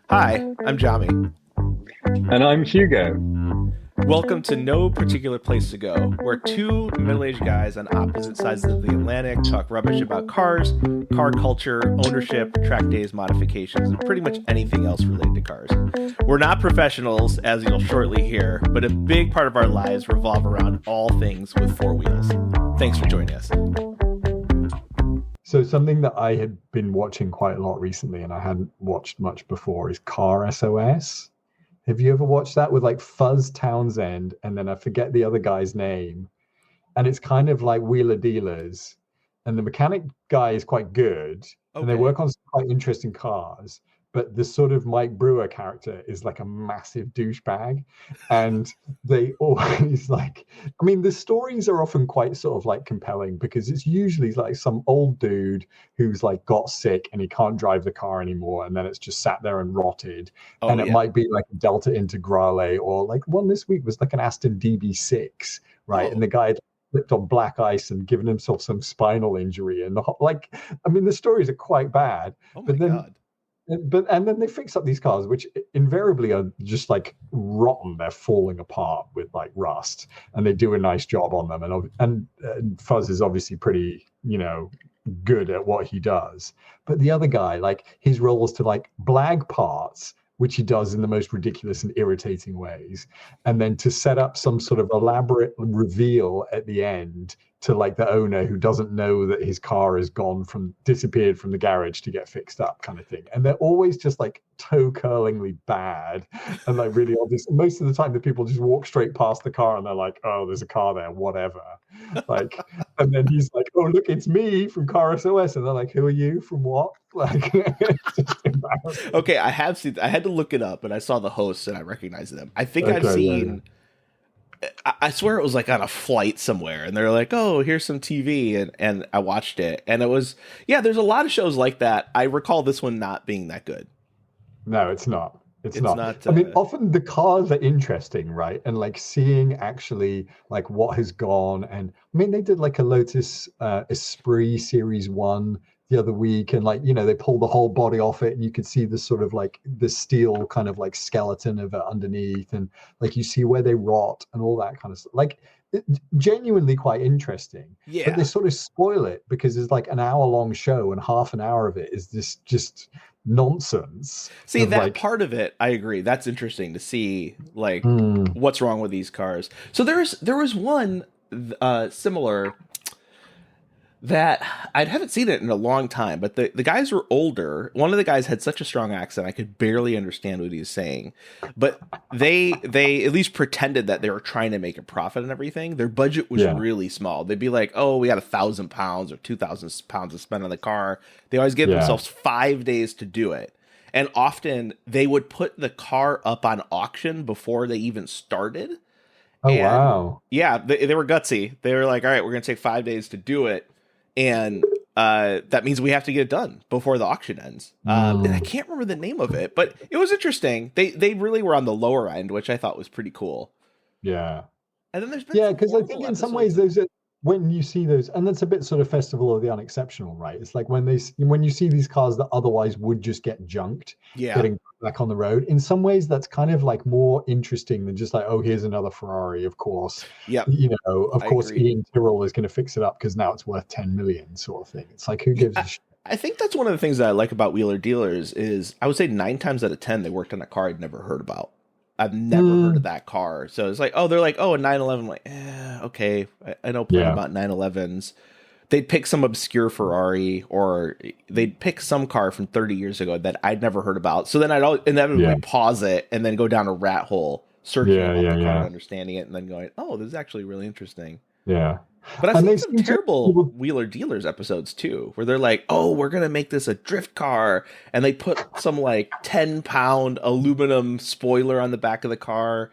Hi, I'm Jami. And I'm Hugo. Welcome to No Particular Place to Go, where two middle-aged guys on opposite sides of the Atlantic talk rubbish about cars, car culture, ownership, track days, modifications, and pretty much anything else related to cars. We're not professionals, as you'll shortly hear, but a big part of our lives revolve around all things with four wheels. Thanks for joining us. So something that I had been watching quite a lot recently and I hadn't watched much before is Car SOS. Have you ever watched that with like Fuzz Townsend and then I forget the other guy's name? And it's kind of like Wheeler Dealers. And the mechanic guy is quite good. And they work on some quite interesting cars. But the sort of Mike Brewer character is like a massive douchebag. And they always like, I mean, the stories are often quite sort of like compelling because it's usually like some old dude who's like got sick and he can't drive the car anymore. And then it's just sat there and rotted. And it might be like a Delta Integrale, or like one this week was like an Aston DB6, right? And the guy slipped on black ice and given himself some spinal injury. And like, I mean, the stories are quite bad. Oh my God. And then they fix up these cars, which invariably are just like rotten. They're falling apart with like rust, and they do a nice job on them. And Fuzz is obviously pretty, good at what he does. But the other guy, like his role is to like blag parts, which he does in the most ridiculous and irritating ways, and then to set up some sort of elaborate reveal at the end to like the owner who doesn't know that his car has disappeared from the garage to get fixed up, kind of thing. And they're always just like toe curlingly bad and like really obvious. Most of the time the people just walk straight past the car and they're like, oh, there's a car there, whatever. Like, and then he's like, oh, look, it's me from Car SOS. And they're like, who are you, from what? Like, it's just embarrassing. Okay, I had to look it up, but I saw the hosts and I recognized them. I think I've seen, I swear it was like on a flight somewhere and they're like, oh, here's some TV. And I watched it and it was, there's a lot of shows like that. I recall this one not being that good. No, it's not. It's not. I mean, often the cars are interesting, right? And like seeing actually like what has gone. And I mean, they did like a Lotus Esprit Series 1 the other week, and like, they pulled the whole body off it and you could see the sort of like the steel kind of like skeleton of it underneath, and like you see where they rot and all that kind of stuff. Like genuinely quite interesting. But they sort of spoil it because it's like an hour-long show and half an hour of it is this just nonsense. See, that part of it, I agree. That's interesting to see like what's wrong with these cars. So there was one similar that I haven't seen it in a long time, but the guys were older. One of the guys had such a strong accent I could barely understand what he was saying. But they at least pretended that they were trying to make a profit and everything. Their budget was really small. They'd be like, oh, we had 1,000 pounds or 2,000 pounds to spend on the car. They always give themselves 5 days to do it. And often they would put the car up on auction before they even started. Oh, wow. Yeah, they were gutsy. They were like, all right, we're going to take 5 days to do it. And that means we have to get it done before the auction ends. And I can't remember the name of it, but it was interesting. They really were on the lower end, which I thought was pretty cool. Yeah. And then there's been because I think in some ways those are, when you see those, and that's a bit sort of Festival of the Unexceptional, right? It's like when you see these cars that otherwise would just get junked, getting back on the road. In some ways, that's kind of like more interesting than just like, oh, here's another Ferrari, of course. Yeah. Of course, Ian Tyrrell is going to fix it up because now it's worth 10 million, sort of thing. It's like, who gives a shit? I think that's one of the things that I like about Wheeler Dealers is I would say 9 times out of 10 they worked on a car I'd never heard about. I've never heard of that car. So it's like, they're like, a 911. I'm like, okay. I know plenty about 911s. They'd pick some obscure Ferrari, or they'd pick some car from 30 years ago that I'd never heard about. So then I'd inevitably pause it and then go down a rat hole, searching about the car and understanding it, and then going, oh, this is actually really interesting. Yeah. But I've seen some terrible Wheeler Dealers episodes too, where they're like, oh, we're going to make this a drift car. And they put some like 10-pound aluminum spoiler on the back of the car.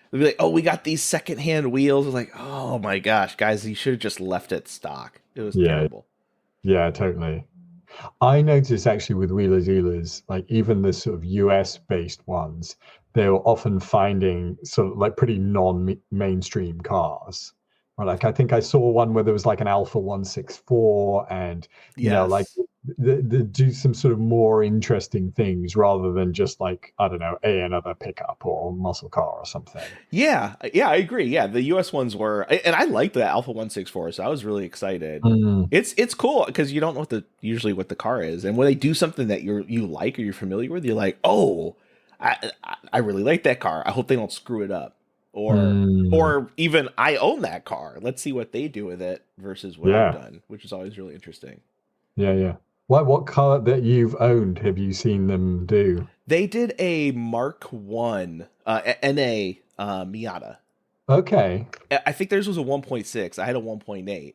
They'd be like, oh, we got these secondhand wheels. It's like, oh my gosh, guys, you should have just left it stock. It was terrible. Yeah, totally. I noticed actually with Wheeler Dealers, like even the sort of US based ones, they were often finding sort of like pretty non-mainstream cars. Or like I think I saw one where there was like an Alpha 164 and you know, like do some sort of more interesting things rather than just like, I don't know, another pickup or muscle car or something. Yeah, I agree. Yeah, the US ones were, and I liked the Alpha 164, so I was really excited. It's cool because you don't know usually what the car is, and when they do something that you like or you're familiar with, you're like, oh, I really like that car. I hope they don't screw it up, or even I own that car. Let's see what they do with it versus what I've done, which is always really interesting. Yeah. What car that you've owned have you seen them do? They did a Mark One NA Miata. Okay. I think theirs was a 1.6. I had a 1.8.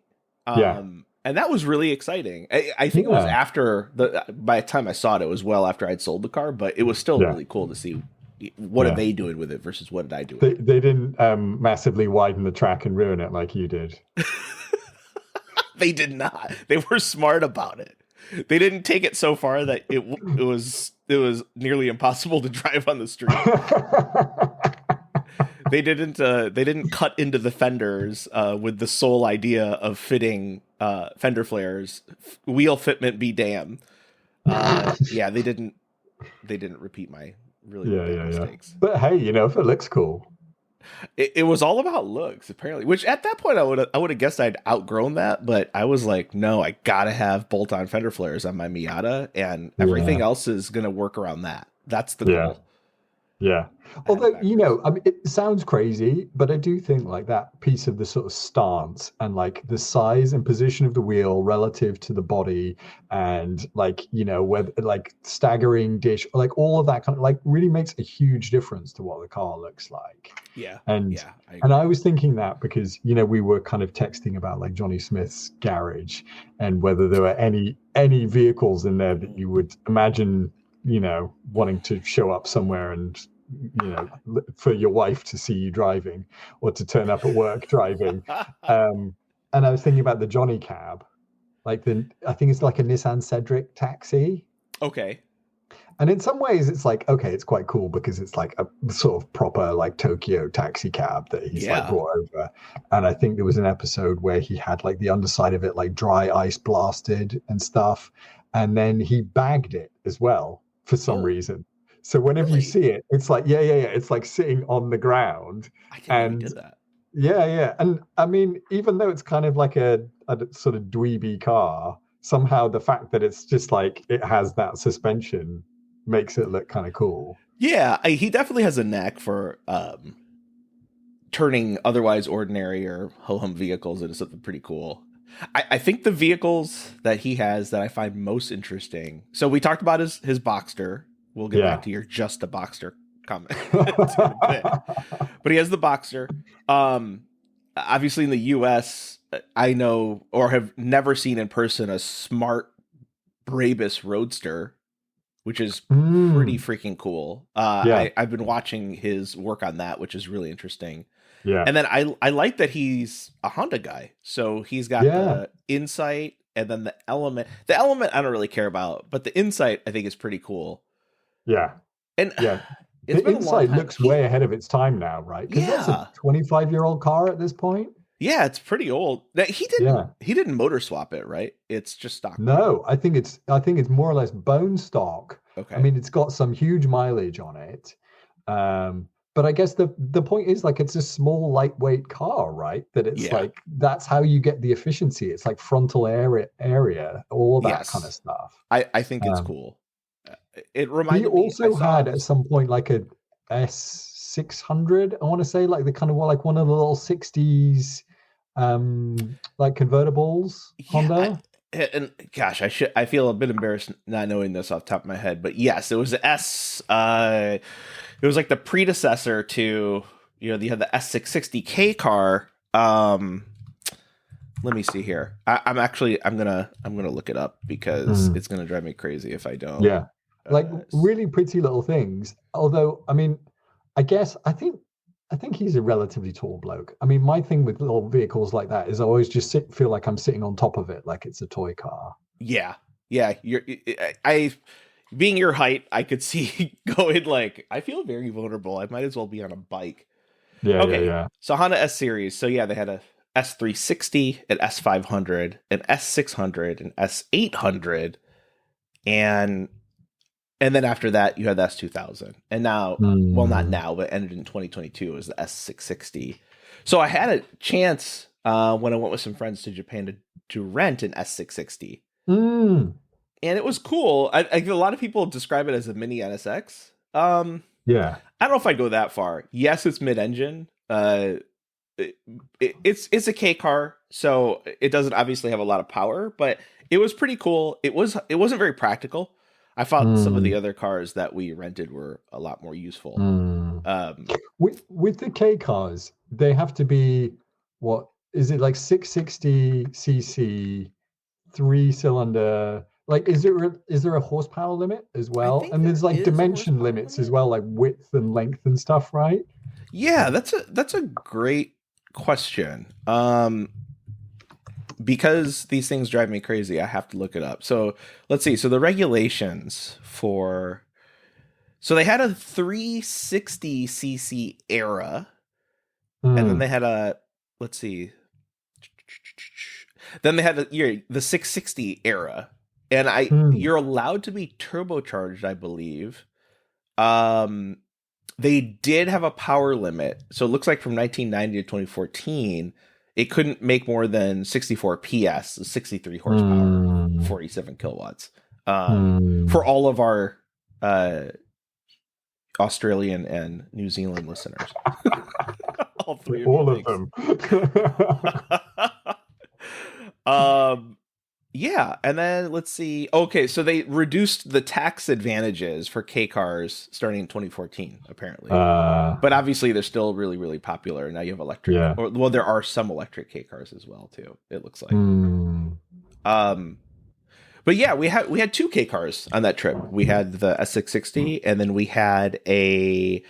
Yeah. And that was really exciting. I think it was after by the time I saw it, it was well after I'd sold the car, but it was still really cool to see what are they doing with it versus what did I do with it. They didn't massively widen the track and ruin it like you did. They did not. They were smart about it. They didn't take it so far that it was nearly impossible to drive on the street. They didn't cut into the fenders with the sole idea of fitting fender flares. Wheel fitment be damned. Yeah, they didn't repeat my really big mistakes. But hey, if it looks cool. It was all about looks, apparently. Which at that point I would have guessed I'd outgrown that, but I was like, no, I gotta have bolt-on fender flares on my Miata, and everything else is gonna work around that. That's the goal. Yeah. Although, I mean, it sounds crazy, but I do think like that piece of the sort of stance and like the size and position of the wheel relative to the body and like, whether like staggering dish, like all of that kind of like really makes a huge difference to what the car looks like. Yeah. And I was thinking that because, we were kind of texting about like Jonny Smith's garage and whether there were any vehicles in there that you would imagine wanting to show up somewhere and, for your wife to see you driving or to turn up at work driving. And I was thinking about the Jonny cab, like I think it's like a Nissan Cedric taxi. Okay. And in some ways it's like, okay, it's quite cool because it's like a sort of proper like Tokyo taxi cab that he's like brought over. And I think there was an episode where he had like the underside of it, like dry ice blasted and stuff. And then he bagged it as well for some reason. So whenever you see it, it's like, it's like sitting on the ground. I didn't know he did that. Yeah. And I mean, even though it's kind of like a sort of dweeby car, somehow the fact that it's just like it has that suspension makes it look kind of cool. Yeah, he definitely has a knack for turning otherwise ordinary or ho-hum vehicles into something pretty cool. I think the vehicles that he has that I find most interesting. So we talked about his Boxster. We'll get back to your just a Boxster comment in a bit. But he has the Boxster. Obviously in the US, I know or have never seen in person a smart Brabus Roadster, which is pretty freaking cool. I've been watching his work on that, which is really interesting. Yeah. And then I like that he's a Honda guy. So he's got the Insight and then the Element. The Element I don't really care about, but the Insight I think is pretty cool. Yeah. And the Insight looks way ahead of its time now, right? Because that's a 25-year-old car at this point. Yeah, it's pretty old. He didn't motor swap it, right? It's just stock. No, I think it's more or less bone stock. Okay. I mean, it's got some huge mileage on it. But I guess the point is like it's a small, lightweight car, right? That it's like that's how you get the efficiency. It's like frontal area, all that kind of stuff. I think it's cool. It reminded me. He also had at some point like a S600. I want to say like the kind of like one of the little 60s like convertibles Honda. And gosh, I feel a bit embarrassed not knowing this off the top of my head, but yes, it was the S. It was like the predecessor to you had the S660K car. Let me see here. I'm gonna look it up because it's gonna drive me crazy if I don't. Yeah, like really pretty little things. Although, I mean, I think he's a relatively tall bloke. I mean, my thing with little vehicles like that is I always just feel like I'm sitting on top of it, like it's a toy car. Yeah. Being your height, I could see going like, I feel very vulnerable. I might as well be on a bike. Yeah. Okay. Yeah. So Honda S series. So yeah, they had a S360, an S500, an S600, an S800, and then after that you had the S2000, and now, well, not now, but ended in 2022 was the S660. So I had a chance when I went with some friends to Japan to rent an S660, and it was cool. I a lot of people describe it as a mini NSX. Yeah, I don't know if I go that far. Yes, it's mid-engine. It's a K car, so it doesn't obviously have a lot of power, but it was pretty cool. It wasn't very practical. I thought some of the other cars that we rented were a lot more useful. With the K cars, they have to be, what is it, like 660cc, 3-cylinder? Like, is there a horsepower limit as well? And there's like dimension limits as well, like width and length and stuff, right? Yeah, that's a great question. Because these things drive me crazy, I have to look it up. So let's see. So the regulations for, so they had a 360cc era, and then they had a, let's see, then they had the 660 era, and you're allowed to be turbocharged, I believe. They did have a power limit, so it looks like from 1990 to 2014, it couldn't make more than 64 PS, 63 horsepower, 47 kilowatts. For all of our Australian and New Zealand listeners, all three of them. Yeah, and then let's see. Okay, so they reduced the tax advantages for K cars starting in 2014, apparently. But obviously, they're still really, really popular. Now you have electric. Yeah. Well, there are some electric K cars as well, too. It looks like. But yeah, we had two K cars on that trip. We had the S660, and then we had a.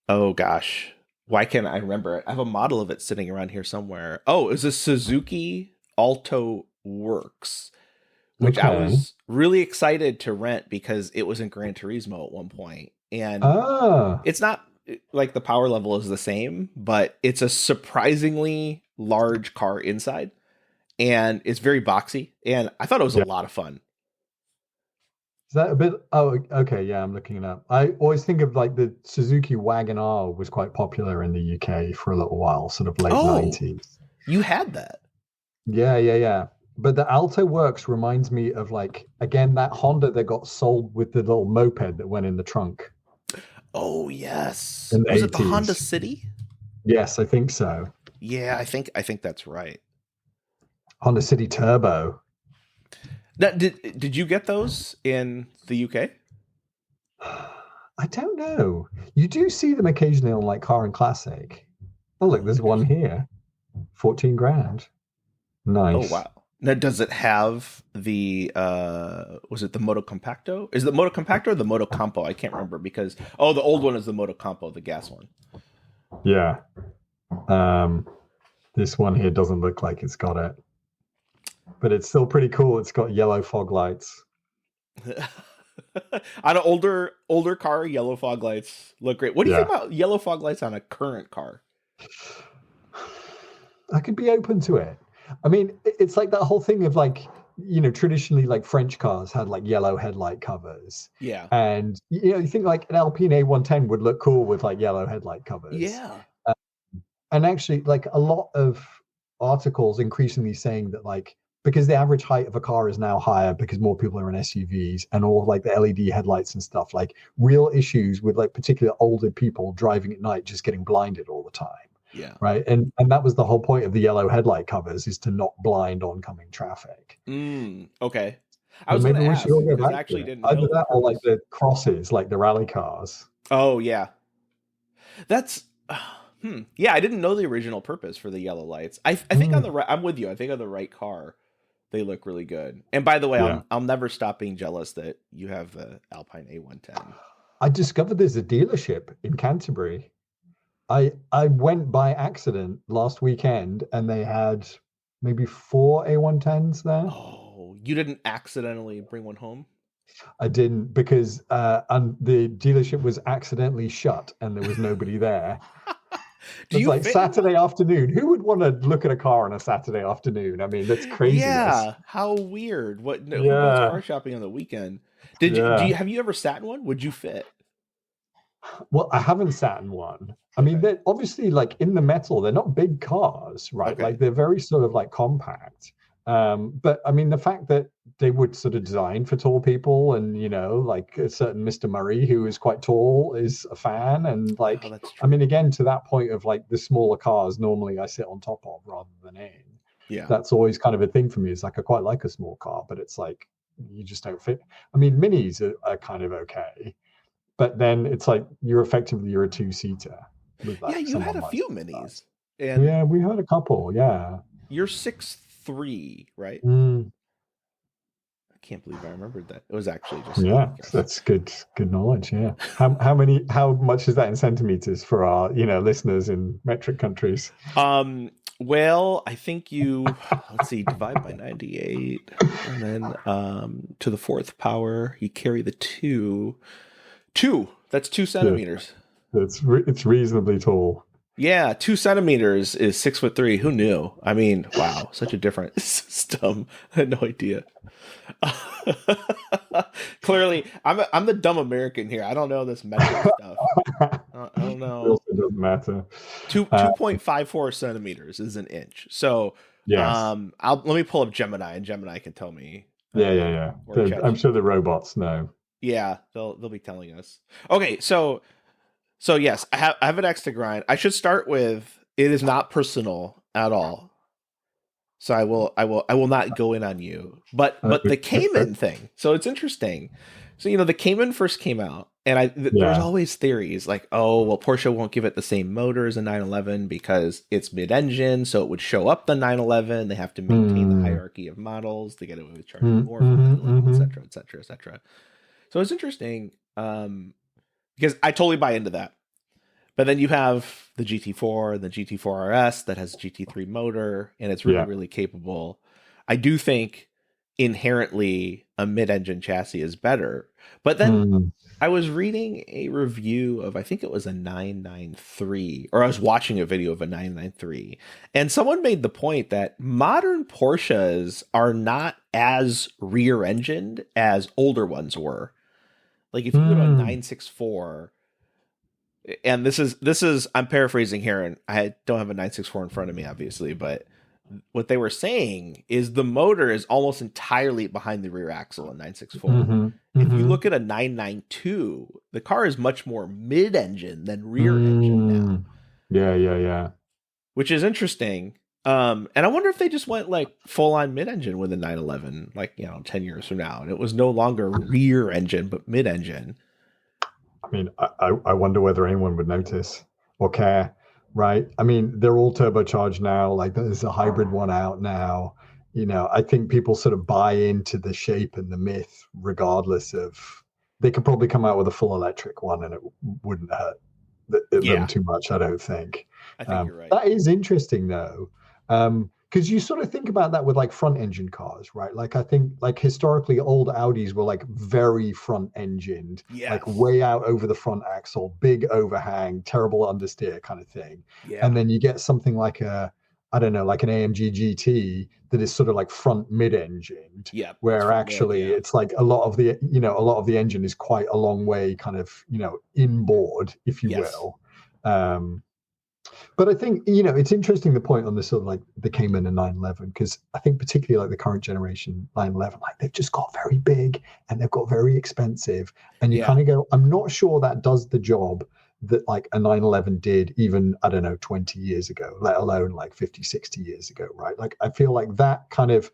Oh gosh, why can't I remember it? I have a model of it sitting around here somewhere. Oh, it was a Suzuki Alto Works, which I was really excited to rent because it was in Gran Turismo at one point, and it's not like the power level is the same, but it's a surprisingly large car inside, and it's very boxy, and I thought it was a lot of fun. Is that a bit? Oh, okay. Yeah, I'm looking it up. I always think of like the Suzuki Wagon R was quite popular in the UK for a little while, sort of late 90s. You had that? Yeah. But the Alto Works reminds me of, like, again, that Honda that got sold with the little moped that went in the trunk. Oh yes. Was it the Honda City? Yes, I think so. Yeah, I think that's right. Honda City Turbo. Now, did you get those in the UK? I don't know. You do see them occasionally on like Car and Classic. Oh, look, there's one here. 14 grand. Nice. Oh wow. Now, does it have the was it the Moto Compacto? Is it the Moto Compacto or the Moto Campo? I can't remember because the old one is the Moto Campo, the gas one. Yeah. This one here doesn't look like it's got it. But it's still pretty cool. It's got yellow fog lights. On an older car, yellow fog lights look great. What do you think about yellow fog lights on a current car? I could be open to it. I mean, it's like that whole thing of like, you know, traditionally like French cars had like yellow headlight covers. Yeah. And, you know, you think like an Alpine A110 would look cool with like yellow headlight covers. Yeah. And actually, like a lot of articles increasingly saying that, like, because the average height of a car is now higher because more people are in SUVs and all of like the LED headlights and stuff, like real issues with like particularly older people driving at night just getting blinded all the time. Yeah. Right. And that was the whole point of the yellow headlight covers, is to not blind oncoming traffic. Okay. I was going to ask because I actually didn't know. Either that or like the crosses, like the rally cars. Oh, yeah. That's... Yeah, I didn't know the original purpose for the yellow lights. I think I'm with you. I think on the right car, they look really good. And by the way, I'll never stop being jealous that you have the Alpine A110. I discovered there's a dealership in Canterbury. I went by accident last weekend and they had maybe 4 A110s there. Oh, you didn't accidentally bring one home? I didn't, because the dealership was accidentally shut and there was nobody there. Do It's you like fit in one? Saturday afternoon. Who would want to look at a car on a Saturday afternoon? I mean, that's craziness. Yeah, how weird. What? No, who goes car Yeah, shopping on the weekend? Do you yeah. have you ever sat in one? Would you fit? Well, I haven't sat in one. I mean, Okay. they're obviously like in the metal, they're not big cars, right? Like Okay. they're very sort of like compact. But I mean, the fact that they would sort of design for tall people, and like a certain Mr. Murray, who is quite tall, is a fan. And Oh, like, that's I mean, true. again, to that point of like the smaller cars, normally I sit on top of rather than in. Yeah. That's always kind of a thing for me. It's like I quite like a small car, but it's like you just don't fit. I mean, minis are kind of okay, but then it's like you're a two-seater with Yeah, like you had someone a like few that. minis, and Yeah, we had a couple. Yeah. you're 6'3", right? Mm, I can't believe I remembered that. It was actually just a yeah, guess. that's good knowledge. Yeah. How much is that in centimeters for our listeners in metric countries? Well, I think you let's see, divide by 98, and then to the fourth power, you carry the two. Two. That's two Yeah, centimeters. it's reasonably tall. Yeah, 2 centimeters is 6'3". Who knew? I mean, wow, such a different system. I had no idea. Clearly, I'm the dumb American here. I don't know this metric stuff. I don't It know. also doesn't matter. Two Uh, 2.54 centimeters is an inch. So, yes. let me pull up Gemini, and Gemini can tell me. Yeah, yeah, yeah. Or I'm sure the ChatGPT. robots know. Yeah, they'll be telling us. Okay, so yes, I have an X to grind. I should start with it is not personal at all. So I will not go in on you. But the Okay. Cayman thing. So it's interesting. So the Cayman first came out, and there was Yeah. always theories like, oh well, Porsche won't give it the same motor as a 911 because it's mid-engine, so it would show up the 911. They have to maintain the Mm, hierarchy of models to get away with charging mm, more for mm-hmm, 911, mm-hmm. etc., etc., etc. So it's interesting because I totally buy into that. But then you have the GT4, the GT4 RS that has a GT3 motor, and it's really, Yeah. really capable. I do think inherently a mid-engine chassis is better. But then Mm, I was reading a review of, I think it was a 993, or I was watching a video of a 993, and someone made the point that modern Porsches are not as rear-engined as older ones were. Like if you go to a mm. 964, and this is I'm paraphrasing here, and I don't have a 964 in front of me obviously, but what they were saying is the motor is almost entirely behind the rear axle in 964. Mm-hmm, If you mm-hmm. look at a 992, the car is much more mid-engine than rear engine now, Mm. Yeah, yeah, yeah. which is interesting. And I wonder if they just went like full on mid-engine with a 911, like 10 years from now, and it was no longer rear engine but mid-engine. I mean, I wonder whether anyone would notice or care, right? I mean, they're all turbocharged now. Like there's a hybrid one out now. I think people sort of buy into the shape and the myth, regardless of. They could probably come out with a full electric one, and it wouldn't hurt them Yeah, too much, I don't think. I think you're right. That is interesting, though, because you sort of think about that with like front engine cars, right? Like I think like historically old Audis were like very front engined, like Yes. way out over the front axle, big overhang, terrible understeer kind of thing. And Yeah. then you get something like I don't know, like an AMG GT that is sort of like front mid-engined, Yeah, it's where front mid. actually Yeah. it's like a lot of the engine is quite a long way kind of inboard, if you Yes. will. But I think it's interesting the point on the sort of like the Cayman and 911, because I think particularly like the current generation 911, like they've just got very big and they've got very expensive, and you Yeah. kind of go, I'm not sure that does the job that like a 911 did even, I don't know, 20 years ago, let alone like 50, 60 years ago, right? Like I feel like that kind of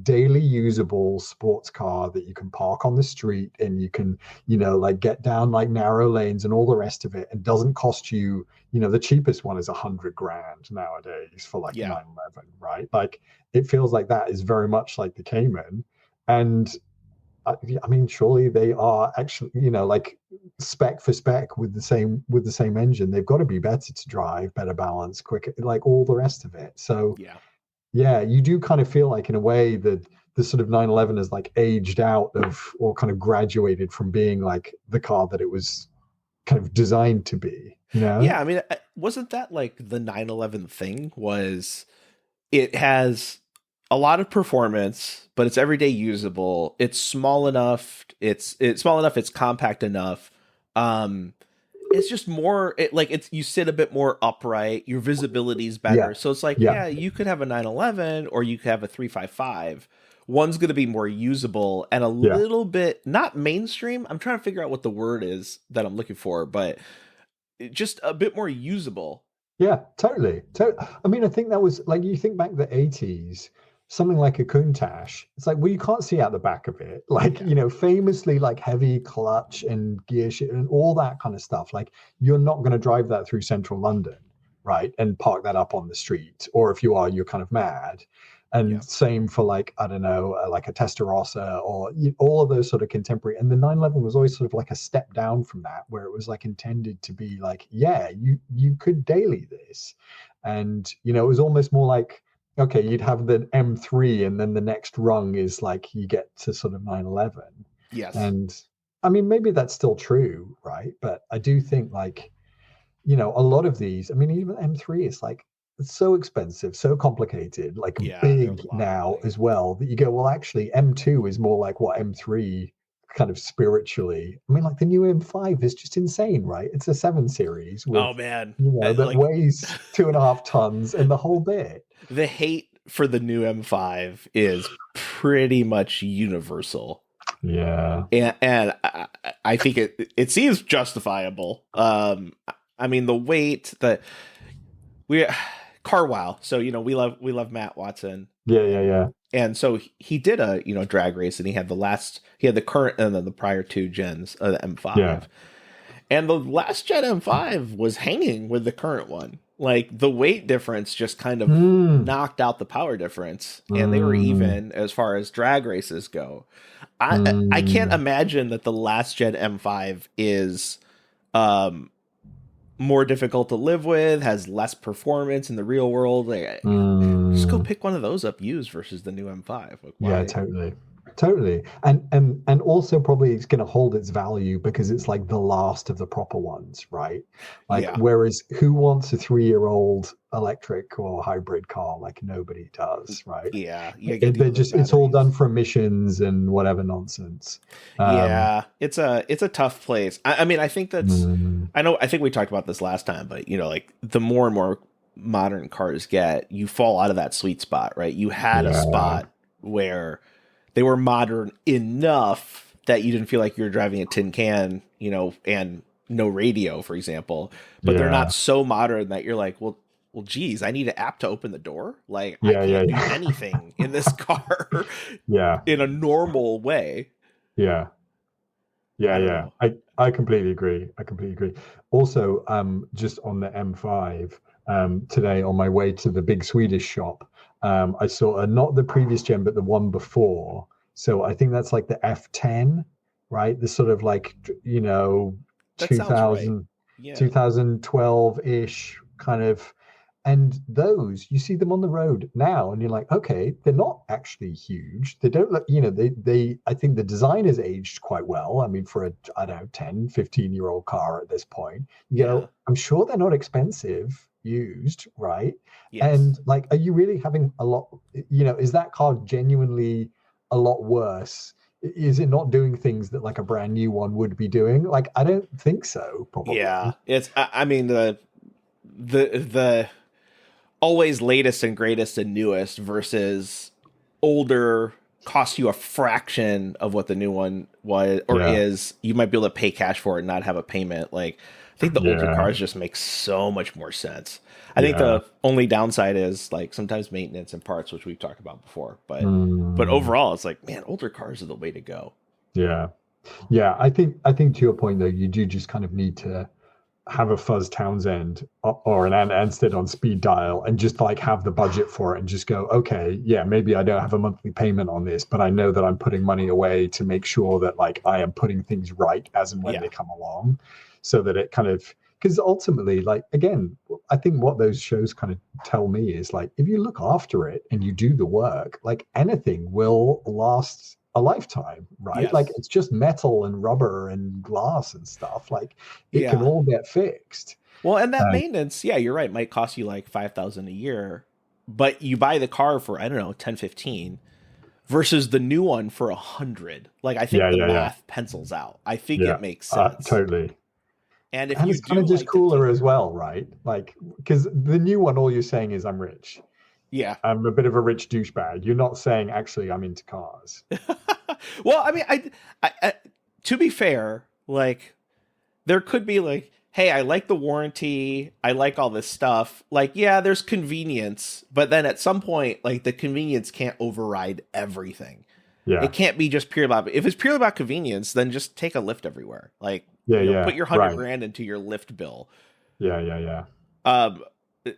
daily usable sports car that you can park on the street and you can like get down like narrow lanes and all the rest of it, and doesn't cost you, the cheapest one is 100 grand nowadays for like a Yeah. 911, right? Like it feels like that is very much like the Cayman. And I mean, surely they are actually, like spec for spec with the same engine. They've got to be better to drive, better balance, quicker, like all the rest of it. So Yeah. yeah, you do kind of feel like in a way that the sort of 911 has like aged out of, or kind of graduated from being like the car that it was kind of designed to be, you know? Yeah, I mean, wasn't that like the 911 thing? Was it has a lot of performance, but it's everyday usable. It's small enough. It's small enough. It's compact enough. It's just more it's you sit a bit more upright. Your visibility is better. Yeah. So it's like, Yeah. yeah, you could have a 911 or you could have a 355. One's going to be more usable and a Yeah. little bit not mainstream. I'm trying to figure out what the word is that I'm looking for, but just a bit more usable. Yeah, totally. I mean, I think that was like, you think back the 80s, something like a Countach. It's like, well, you can't see out the back of it. Like, Yeah. Famously like heavy clutch and gear shit and all that kind of stuff. Like, you're not going to drive that through central London, right? And park that up on the street. Or if you are, you're kind of mad. And same for like, I don't know, like a Testarossa or all of those sort of contemporary. And the 911 was always sort of like a step down from that, where it was like intended to be like, yeah, you could daily this. And, it was almost more like, okay, you'd have the M3 and then the next rung is like you get to sort of 911. Yes. And I mean, maybe that's still true, right? But I do think like, a lot of these, I mean, even M3 is like, it's so expensive, so complicated, like big now as well, that you go, well, actually, M2 is more like what M3 kind of spiritually. I mean, like the new M5 is just insane, right? It's a 7 Series with, oh man, that weighs 2.5 tons and the whole bit. The hate for the new M5 is pretty much universal. Yeah, and I think it seems justifiable. I mean, the weight that we car wow. So we love Matt Watson. Yeah. And so he did a drag race, and he had the current and then the prior 2 gens of the M5. Yeah. And the last gen M5 was hanging with the current one. Like the weight difference just kind of knocked out the power difference, and they were even as far as drag races go. I can't imagine that the last gen M5 is more difficult to live with, has less performance in the real world. Just go pick one of those up used versus the new M5. Like, yeah, totally. And also probably it's going to hold its value because it's like the last of the proper ones, right? Like, whereas who wants a 3-year-old electric or hybrid car? Like nobody does, right? Yeah. It's all done for emissions and whatever nonsense. It's a tough place. I mean, I think that's, I think we talked about this last time, but like the more and more modern cars get, you fall out of that sweet spot, right? You had a spot where they were modern enough that you didn't feel like you were driving a tin can, and no radio, for example. But they're not so modern that you're like, well, geez, I need an app to open the door. Like, I can't do anything in this car in a normal way. Yeah. I completely agree. Also, just on the M5, today on my way to the big Swedish shop, I saw not the previous gen, but the one before. So I think that's like the F10, right? The sort of like, 2000, 2012-ish kind of. And those, you see them on the road now, and you're like, okay, they're not actually huge. They don't look, I think the design has aged quite well. I mean, for a, I don't know, 10, 15-year-old car at this point, I'm sure they're not expensive used, right? Yes. And like, are you really having a lot, is that car genuinely a lot worse? Is it not doing things that like a brand new one would be doing? Like, I don't think so, probably. Yeah, it's, I mean, the always latest and greatest and newest versus older costs you a fraction of what the new one was or is. You might be able to pay cash for it and not have a payment. Like, I think the older cars just make so much more sense. I think the only downside is like sometimes maintenance and parts, which we've talked about before. But overall, it's like, man, older cars are the way to go. Yeah. I think to your point though, you do just kind of need to have a Fuzz Townsend or an Ansted on speed dial and just like have the budget for it and just go, okay, maybe I don't have a monthly payment on this, but I know that I'm putting money away to make sure that like I am putting things right as and when they come along, so that it kind of, because ultimately, like, again, I think what those shows kind of tell me is like, if you look after it and you do the work, like anything will last a lifetime, right? Yes. Like, it's just metal and rubber and glass and stuff. Like, it can Yeah. all get fixed. Well, and that maintenance, yeah, you're right, might cost you like 5,000 a year, but you buy the car for, I don't know, 10, 15 versus the new one for 100. Like, I think the math pencils out. I think it makes sense. Totally. And if and you it's kind of just cooler as well, right? Like, because the new one, all you're saying is I'm rich. Yeah. I'm a bit of a rich douchebag. You're not saying, actually, I'm into cars. Well, I mean, I to be fair, like, there could be like, hey, I like the warranty, I like all this stuff. Like, yeah, there's convenience, but then at some point, like, the convenience can't override everything. Yeah. It can't be just pure about, if it's purely about convenience, then just take a lift everywhere. Like, put your 100 grand into your lift bill. Yeah.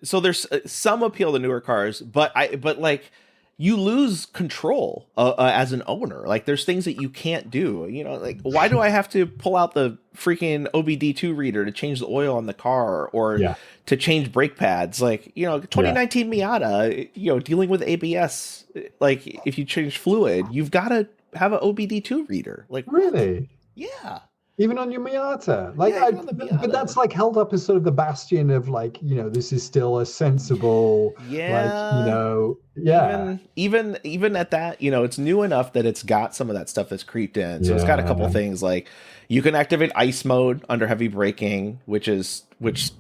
So there's some appeal to newer cars, but like, you lose control as an owner. Like, there's things that you can't do. You know, like, why do I have to pull out the freaking OBD2 reader to change the oil on the car or to change brake pads? Like, 2019 Miata, dealing with ABS, like, if you change fluid, you've got to have an OBD2 reader. Like, really? Yeah. Even on your Miata, like, but that's like held up as sort of the bastion of, like, this is still a sensible, Even at that, it's new enough that it's got some of that stuff that's creeped in. So it's got a couple things like you can activate ice mode under heavy braking, which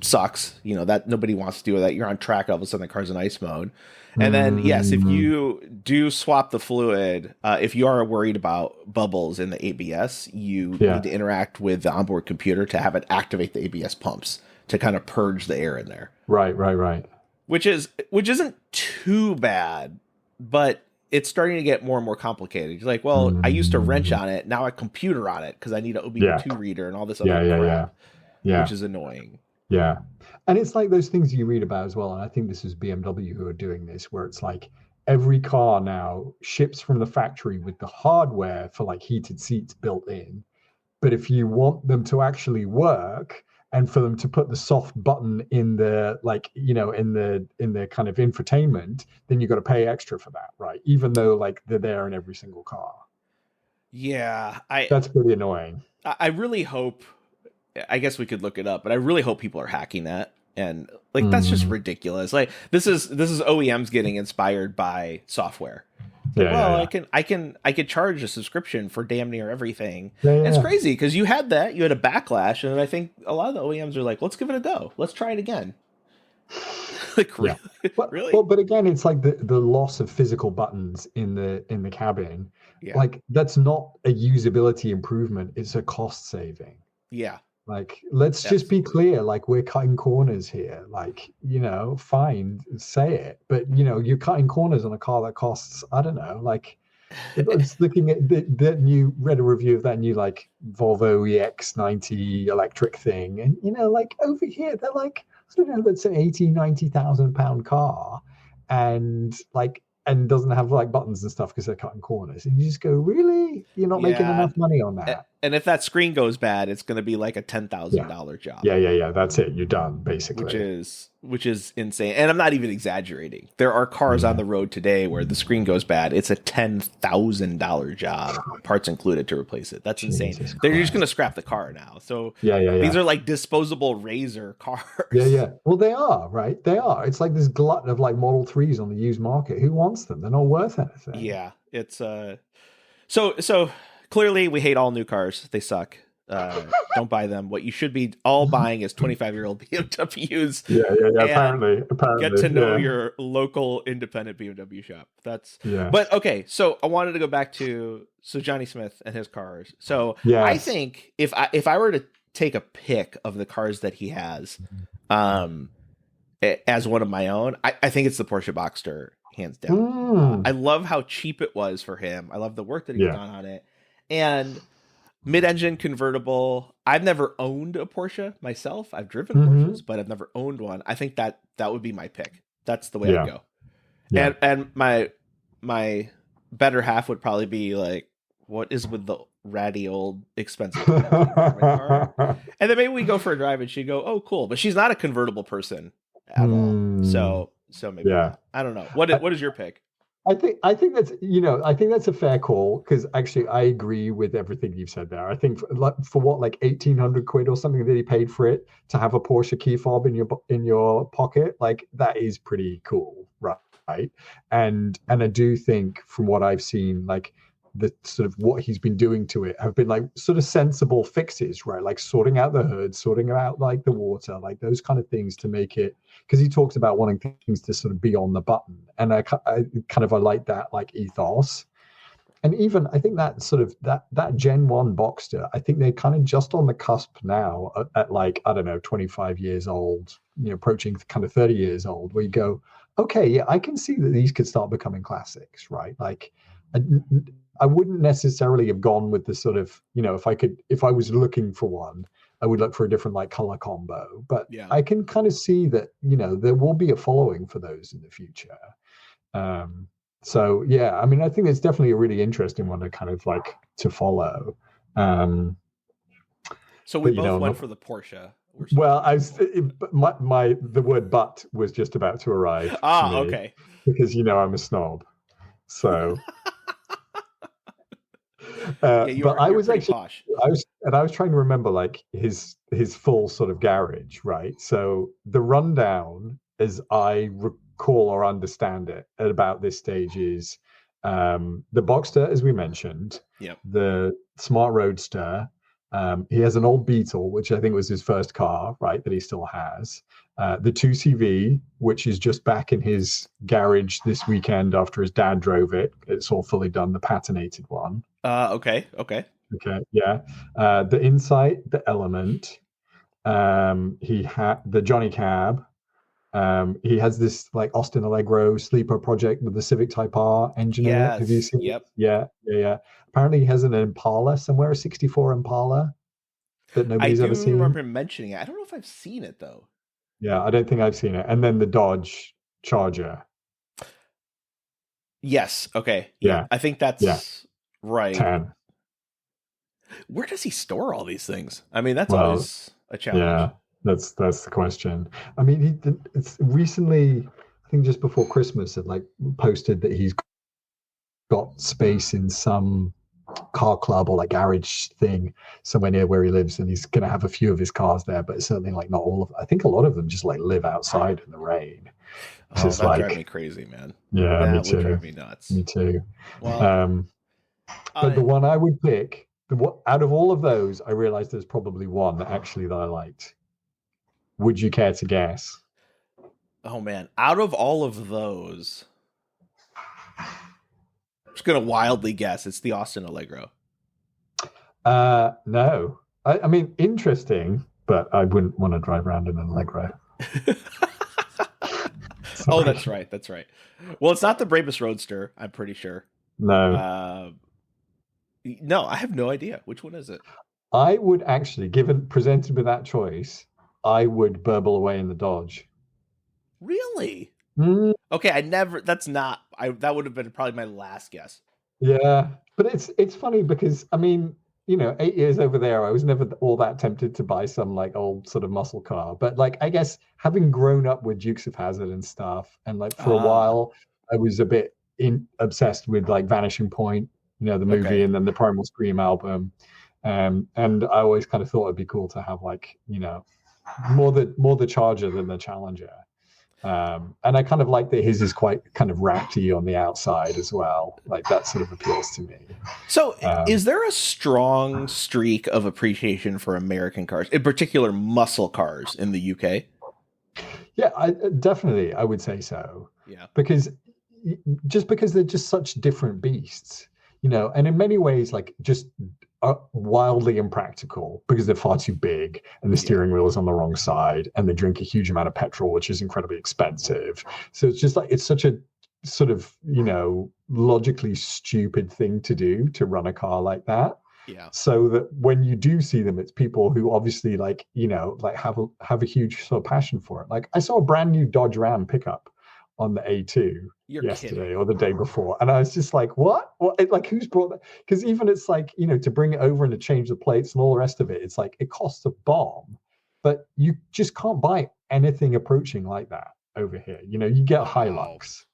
sucks. That nobody wants to do with that. You're on track, all of a sudden the car's in ice mode. And then, yes, if you do swap the fluid, if you are worried about bubbles in the ABS, you need to interact with the onboard computer to have it activate the ABS pumps to kind of purge the air in there. Right. Which isn't too bad, but it's starting to get more and more complicated. You're like, well, I used to wrench on it, now I computer on it because I need an OBD2 reader and all this other crap, which is annoying. Yeah. And it's like those things you read about as well. And I think this is BMW who are doing this, where it's like every car now ships from the factory with the hardware for like heated seats built in. But if you want them to actually work and for them to put the soft button in the, like, in the kind of infotainment, then you've got to pay extra for that, right? Even though, like, they're there in every single car. Yeah. That's pretty annoying. I really hope, I guess we could look it up, but I really hope people are hacking that. And, like, that's just ridiculous. Like, this is OEMs getting inspired by software. I can charge a subscription for damn near everything. It's crazy because you had a backlash, and I think a lot of the OEMs are like, let's give it a go. Let's try it again. Like, really? Well, but again, it's like the loss of physical buttons in the cabin. Yeah. Like, that's not a usability improvement. It's a cost saving. Yeah. Like, let's just be clear. Like, we're cutting corners here. Like, fine, say it. But, you're cutting corners on a car that costs, I don't know, like, I was looking at read a review of that new, like, Volvo EX90 electric thing. And, like, over here, they're like, I don't know, that's an 80,000, 90,000 pound car. And, like, and doesn't have, like, buttons and stuff because they're cutting corners. And you just go, really? You're not making enough money on that. And if that screen goes bad, it's going to be like a $10,000 job. Yeah. That's it. You're done, basically. Which is insane. And I'm not even exaggerating. There are cars on the road today where the screen goes bad. It's a $10,000 job, parts included, to replace it. That's insane. They're just going to scrap the car now. So these are like disposable razor cars. Yeah. Well, they are, right? They are. It's like this glut of, like, Model 3s on the used market. Who wants them? They're not worth anything. Yeah. It's so clearly we hate all new cars. They suck. Don't buy them. What you should be all buying is 25-year-old BMWs. Yeah. Apparently. Get to know your local independent BMW shop. But okay. So I wanted to go back to Jonny Smith and his cars. So I think if I were to take a pick of the cars that he has, as one of my own, I think it's the Porsche Boxster, hands down. I love how cheap it was for him. I love the work that he's done on it. And mid-engine convertible. I've never owned a Porsche myself. I've driven Porsches, but I've never owned one. I think that would be my pick. That's the way I'd go. Yeah. And my better half would probably be like, what is with the ratty old expensive car? And then maybe we go for a drive and she'd go, oh, cool. But she's not a convertible person at all. So maybe I don't know. What is your pick? I think that's a fair call, because actually I agree with everything you've said there. I think for what, like 1,800 quid or something that he paid for it to have a Porsche key fob in your pocket, like that is pretty cool, right? And I do think from what I've seen, like the sort of what he's been doing to it have been like sort of sensible fixes, right? Like sorting out the hood, sorting out like the water, like those kind of things to make it, because he talks about wanting things to sort of be on the button, and I like that like ethos. And even I think that sort of that Gen 1 Boxster, I think they're kind of just on the cusp now at like, I don't know, 25 years old, approaching kind of 30 years old, where you go, okay, yeah, I can see that these could start becoming classics, right? Like I, I wouldn't necessarily have gone with the sort of, if I was looking for one, I would look for a different like color combo. But Yeah. I can kind of see that, there will be a following for those in the future. So yeah, I mean, I think it's definitely a really interesting one to kind of like to follow. So we But both went for the Porsche. well, the word "but" was just about to arrive for me, Okay. because I'm a snob. So, Yeah, but I was pretty actually posh. I was trying to remember like his full sort of garage, right? So the rundown, as I recall or understand it, at about this stage is the Boxster, as we mentioned, Yep. the Smart Roadster. He has an old Beetle, which I think was his first car, right? That he still has. The 2CV, which is just back in his garage this weekend after his dad drove it. It's all fully done, the patinated one. Okay. Okay, yeah. The Insight, the Element. He had the Johnny Cab. He has this like Austin Allegro sleeper project with the Civic Type R engine in it. Have you Yes. seen Yep. it? Yeah. Apparently, he has an Impala somewhere, a '64 Impala that I nobody's ever do seen. remember him mentioning it. I don't know if I've seen it though. Yeah, I don't think I've seen it. And then the Dodge Charger. Yes. Okay. Yep. Yeah, I think yeah, that's right. 10. Where does he store all these things? I mean, that's Well, always a challenge. yeah, that's the question. I mean, it's recently, I think just before Christmas, had like posted that he's got space in some car club or like garage thing somewhere near where he lives, and he's going to have a few of his cars there, but certainly like not all of. I think a lot of them just like live outside in the rain. It's Oh, just that drive me like, crazy, man. yeah, me That would too, drive me nuts. me too. Well, But the one I would pick, out of all of those, I realized there's probably one that I liked. Would you care to guess? oh man, out of all of those, I'm just gonna wildly guess it's the Austin Allegro. No. I mean, interesting, but I wouldn't want to drive around in an Allegro. Oh, that's right. Well, it's not the Brabus Roadster, I'm pretty sure. No. No, I have no idea. Which one is it? I would actually, presented with that choice, I would burble away in the Dodge. Really? Mm. Okay, that would have been probably my last guess. Yeah, but it's funny because I mean, 8 years over there, I was never all that tempted to buy some like old sort of muscle car. But like, I guess having grown up with Dukes of Hazzard and stuff, and like for a while, I was a bit obsessed with like Vanishing Point, the movie, and then the Primal Scream album. And I always kind of thought it'd be cool to have like, more the Charger than the Challenger. And I kind of like that his is quite kind of ratty on the outside as well. Like that sort of appeals to me. So is there a strong streak of appreciation for American cars, in particular muscle cars in the UK? Yeah, definitely. I would say so. Yeah. Because they're just such different beasts, and in many ways, like just wildly impractical because they're far too big and the steering wheel is on the wrong side and they drink a huge amount of petrol, which is incredibly expensive. So it's just like, it's such a sort of, logically stupid thing to do, to run a car like that. Yeah. So that when you do see them, it's people who obviously like, like have a huge sort of passion for it. Like I saw a brand new Dodge Ram pickup on the A2 yesterday or the day before, and I was just like, what like, who's brought that? Because even it's like, to bring it over and to change the plates and all the rest of it, it's like it costs a bomb, but you just can't buy anything approaching like that over here. You get Hilux.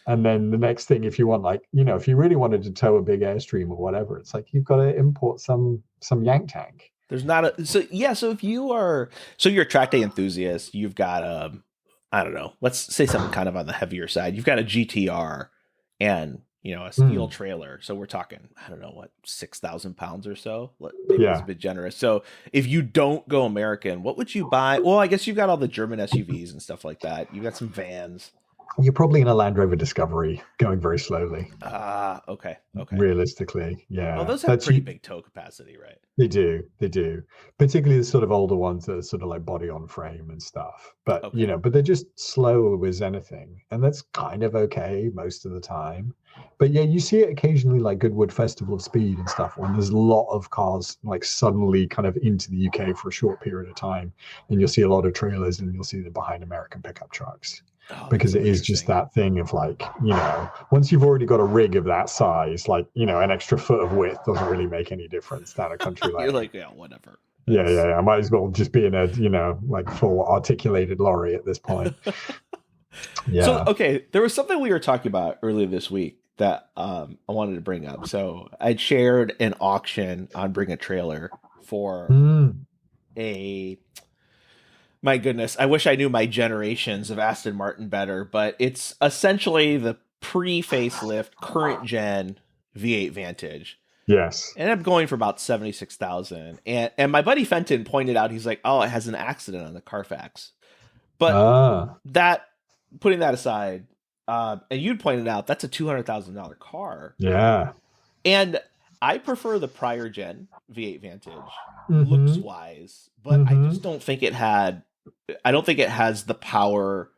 And then the next thing, if you want, like, if you really wanted to tow a big Airstream or whatever, it's like you've got to import some yank tank. There's not a so yeah. So if you're a track day enthusiast, you've got I don't know. Let's say something kind of on the heavier side. You've got a GTR and a steel trailer. So we're talking, I don't know what, 6,000 pounds or so. Maybe it's a bit generous. So if you don't go American, what would you buy? Well, I guess you've got all the German SUVs and stuff like that. You've got some vans. You're probably in a Land Rover Discovery going very slowly. Okay. Realistically, yeah. Well, those have pretty big tow capacity, right? They do. Particularly the sort of older ones that are sort of like body on frame and stuff. But, but they're just slow as anything. And that's kind of okay most of the time. But yeah, you see it occasionally like Goodwood Festival of Speed and stuff when there's a lot of cars like suddenly kind of into the UK for a short period of time. And you'll see a lot of trailers and you'll see them behind American pickup trucks. Because it is just that thing of like, once you've already got a rig of that size, like, an extra foot of width doesn't really make any difference down a country like You're like, yeah, whatever. Yeah. I might as well just be in a, like full articulated lorry at this point. Yeah. So, okay, there was something we were talking about earlier this week that I wanted to bring up. So I'd shared an auction on Bring a Trailer for my goodness, I wish I knew my generations of Aston Martin better, but it's essentially the pre-facelift current gen V8 Vantage. Yes. And I'm going for about 76,000. And my buddy Fenton pointed out, he's like, oh, it has an accident on the Carfax. But putting that aside, and you'd pointed out, that's a $200,000 car. Yeah. And I prefer the prior gen V8 Vantage, looks wise, but I just don't think I don't think it has the power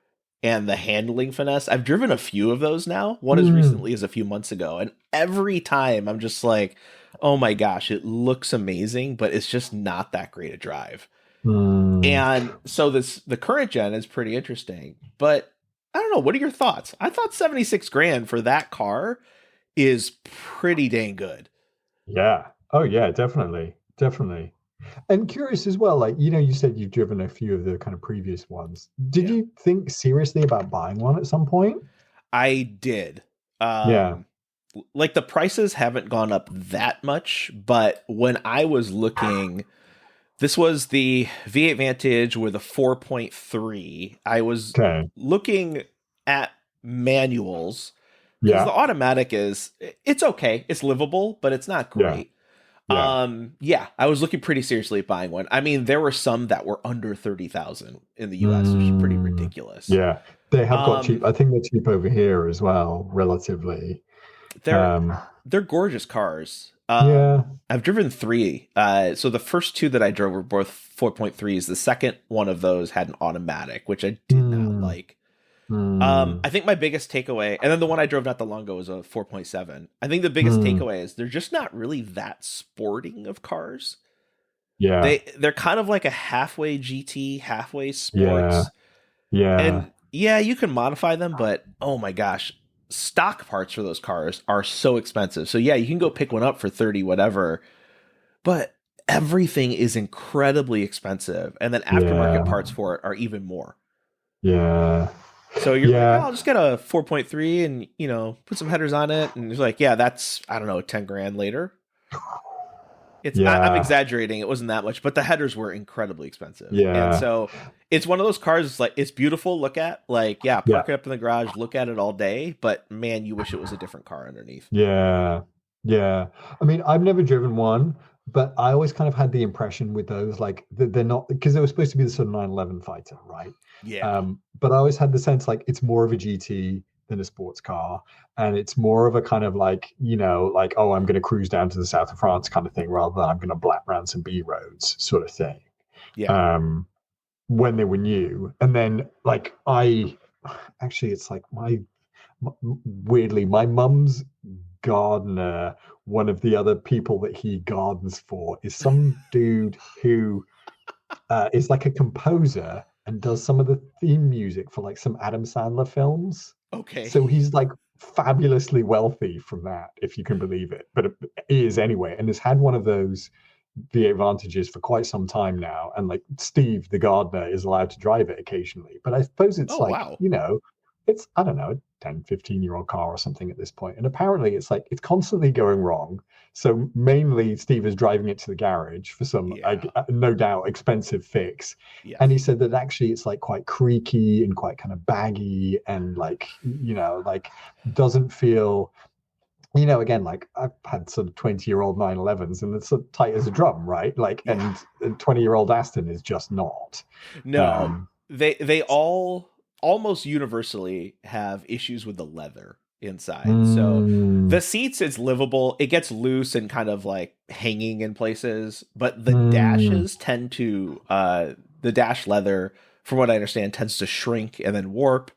and the handling finesse. I've driven a few of those now, one as recently as a few months ago. And every time I'm just like, oh my gosh, it looks amazing, but it's just not that great a drive. And so the current gen is pretty interesting, but I don't know. What are your thoughts? I thought 76 grand for that car is pretty dang good. Yeah. Oh yeah, definitely. And curious as well, like, you said you've driven a few of the kind of previous ones. Did you think seriously about buying one at some point? I did. Like the prices haven't gone up that much, but when I was looking, this was the V8 Vantage with a 4.3. I was looking at manuals because the automatic it's okay. It's livable, but it's not great. I was looking pretty seriously at buying one. I mean, there were some that were under 30,000 in the US, which is pretty ridiculous. Yeah, they have got cheap. I think they're cheap over here as well, relatively. They're gorgeous cars. I've driven 3. So the first 2 that I drove were both 4.3s. The second one of those had an automatic, which I did not like. I think my biggest takeaway, and then the one I drove not that long ago was a 4.7. I think the biggest takeaway is they're just not really that sporting of cars. Yeah. They're kind of like a halfway GT, halfway sports. Yeah. And you can modify them, but oh my gosh, stock parts for those cars are so expensive. So you can go pick one up for 30 whatever, but everything is incredibly expensive. And then aftermarket parts for it are even more. Yeah. So you're like, I'll just get a 4.3 and, put some headers on it. And it's like, that's, I don't know, 10 grand later. I'm exaggerating. It wasn't that much, but the headers were incredibly expensive. Yeah. And so it's one of those cars. It's like, it's beautiful. Look at park it up in the garage, look at it all day, but man, you wish it was a different car underneath. Yeah. Yeah. I mean, I've never driven one, but I always kind of had the impression with those, like they're not, because they were supposed to be the sort of 911 fighter, right? Yeah. But I always had the sense like it's more of a GT than a sports car, and it's more of a kind of like, like, oh, I'm going to cruise down to the south of France kind of thing, rather than I'm going to blap around some B roads sort of thing. Yeah. When they were new, and then like it's like weirdly my mum's gardener, one of the other people that he gardens for is some dude who is like a composer and does some of the theme music for like some Adam Sandler films. Okay. So he's like fabulously wealthy from that, if you can believe it. But it is anyway, and has had one of those V8 Vantages for quite some time now. And like Steve, the gardener, is allowed to drive it occasionally. But I suppose it's it's, I don't know, a 10, 15-year-old car or something at this point. And apparently it's like, it's constantly going wrong. So mainly Steve is driving it to the garage for some, Yeah. no doubt, expensive fix. And he Yes. said that actually it's like quite creaky and quite kind of baggy and like, like doesn't feel, again, like I've had sort of 20-year-old 911s and it's sort of tight as a drum, right? Like, Yeah. and a 20-year-old Aston is just not. No, they all almost universally have issues with the leather inside. So Mm, the seats, it's livable. It gets loose and kind of like hanging in places, but the mm, dashes tend to the dash leather, from what I understand, tends to shrink and then warp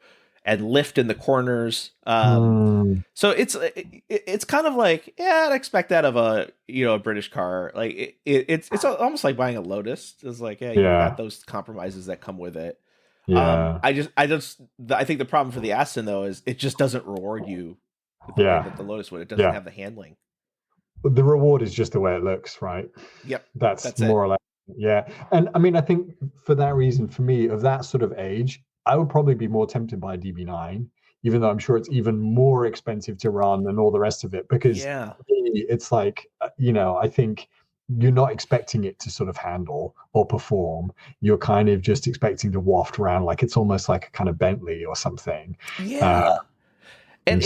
and lift in the corners. mm, So it's kind of like, yeah, I'd expect that of a British car. Like it's almost like buying a Lotus. It's like, yeah, you've got yeah, those compromises that come with it. yeah, I think the problem for the Aston though is it just doesn't reward you the way that yeah, the Lotus would. It doesn't yeah. have the handling. But the reward is just the way it looks, right? Yep, That's that's it. more or less, yeah. And I mean, I think for that reason, for me, of that sort of age, I would probably be more tempted by a DB9, even though I'm sure it's even more expensive to run and all the rest of it. Because Yeah. for me, it's like, I think you're not expecting it to sort of handle or perform. You're kind of just expecting to waft around like it's almost like a kind of Bentley or something. Uh, Yeah. And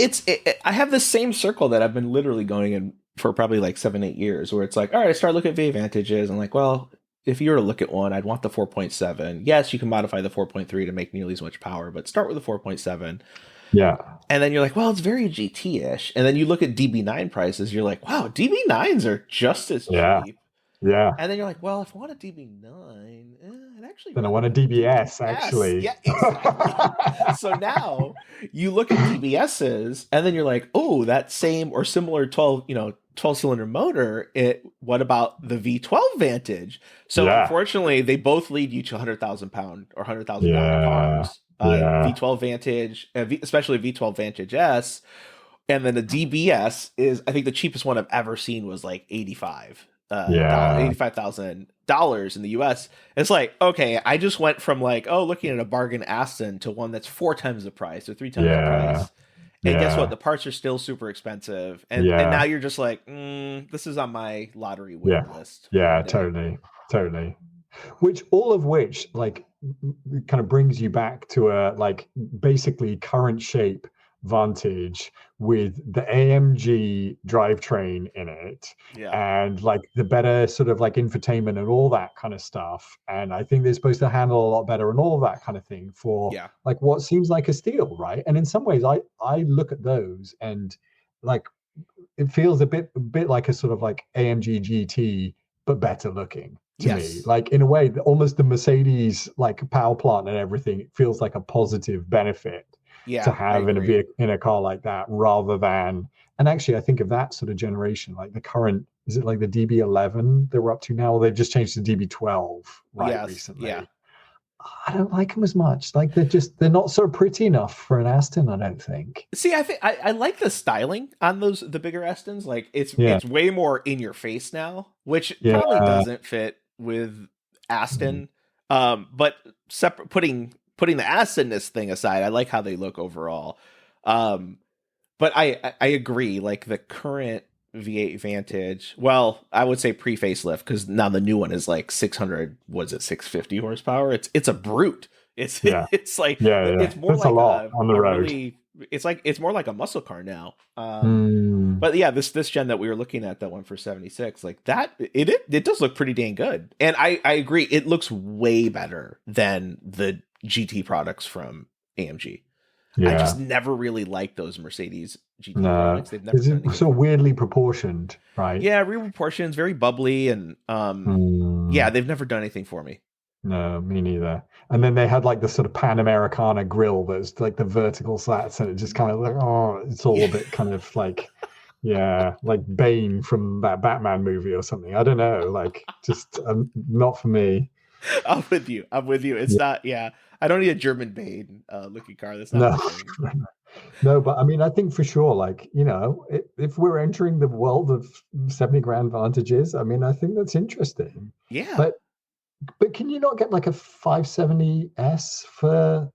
I have this same circle that I've been literally going in for probably like 7, 8 years, where it's like, all right, I start looking at V advantages. I'm like, well, if you were to look at one, I'd want the 4.7. Yes, you can modify the 4.3 to make nearly as much power, but start with the 4.7. yeah, And then you're like, well, it's very GT-ish. And then you look at DB9 prices, you're like, wow, DB9s are just as yeah, cheap. yeah. And then you're like, well, if I want a DB9, I'd actually Then I rather want a have a DBS DBS. actually. Yeah, exactly. So now you look at DBSs, and then you're like, oh, that same or similar 12 cylinder motor. What about the V12 Vantage? So Yeah, unfortunately, they both lead you to £100,000 or $100,000 yeah, cars. yeah, V12 Vantage, especially V12 Vantage S, and then the DBS is, I think the cheapest one I've ever seen was like yeah, $85,000 in the US. It's like, okay, I just went from like, oh, looking at a bargain Aston to one that's 4 times the price or 3 times the yeah, price. And guess what? yeah, The parts are still super expensive. And now yeah, you're just like, this is on my lottery yeah, win list yeah, one day. totally, totally. Which all of which like kind of brings you back to a like basically current shape Vantage with the AMG drivetrain in it Yeah. and like the better sort of like infotainment and all that kind of stuff. And I think they're supposed to handle a lot better and all of that kind of thing for Yeah. like what seems like a steal, right? And in some ways, I look at those and like it feels a bit like a sort of like AMG GT, but better looking to me. Yes. Like in a way, almost the Mercedes like power plant and everything, it feels like a positive benefit to Yeah, I have in a agree. vehicle in a car like that, rather than. And actually, I think of that sort of generation, like the current, is it like the DB11 they were up to now? Or they've just changed to DB12 right Yes. Yeah. recently. I don't like them as much. Like they're not so pretty enough for an Aston, I don't think. See, I think I like the styling on the bigger Estons. Like Yeah, it's way more in your face now, which probably yeah, doesn't fit with Aston. But putting the Astonness thing aside, I like how they look overall. Um, but I agree. Like the current V8 Vantage, well, I would say pre facelift because now the new one is like 600. Was it 650 horsepower? It's a brute. It's yeah. it's like Yeah, yeah. it's more That's a like lot on the a road. really it's more like a muscle car now. Mm, But yeah, this gen that we were looking at, that one for 76, like that, it does look pretty dang good. And I agree, it looks way better than the GT products from AMG. I just yeah. never really liked those Mercedes GT No. products. They've never Is done it anything so for me. weirdly proportioned, right? Yeah, real proportions, very bubbly, and yeah, Mm, they've never done anything for me. no, me neither. And then they had like the sort of Pan Americana grill that's like the vertical slats, and it just kind of like, oh, it's all a bit kind of like, yeah, like Bane from that Batman movie or something. I don't know, like just not for me. I'm with you. I'm with you. It's Yeah, not. Yeah, I don't need a German Bane looking car. That's not no. my thing. No, but I mean, I think for sure, like, if we're entering the world of 70 grand Vantages, I mean, I think that's interesting. Yeah. But can you not get like a 570S for